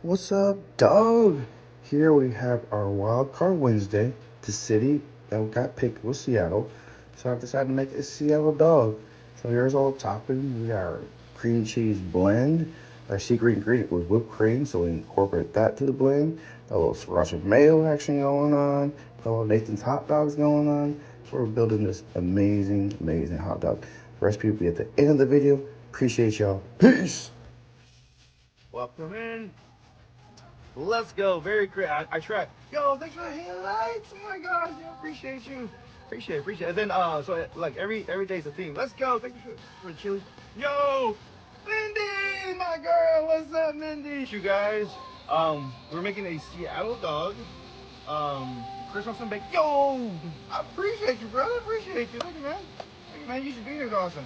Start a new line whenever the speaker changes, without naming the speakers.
What's up, dog? Here we have our Wild Card Wednesday. The city that got picked was Seattle, so I decided to make it a Seattle dog. So here's all the toppings. We got our cream cheese blend. Our secret ingredient was whipped cream, so we incorporate that to the blend. A little sriracha mayo action going on. A little Nathan's hot dogs going on. So we're building this amazing, amazing hot dog. The recipe will be at the end of the video. Appreciate y'all. Peace.
Welcome in. Let's go. Very great. I tried. Yo, thanks for the highlights. Oh my gosh, yo, appreciate you. Appreciate it. And then so like every day's a theme. Let's go. Thank you for the chili. Yo, Mindy, my girl. What's up, Mindy? You guys. We're making a Seattle dog. Chris some bacon. Yo, I appreciate you, brother. Appreciate you. Thank you, man. Thank you, man. You should be here, awesome.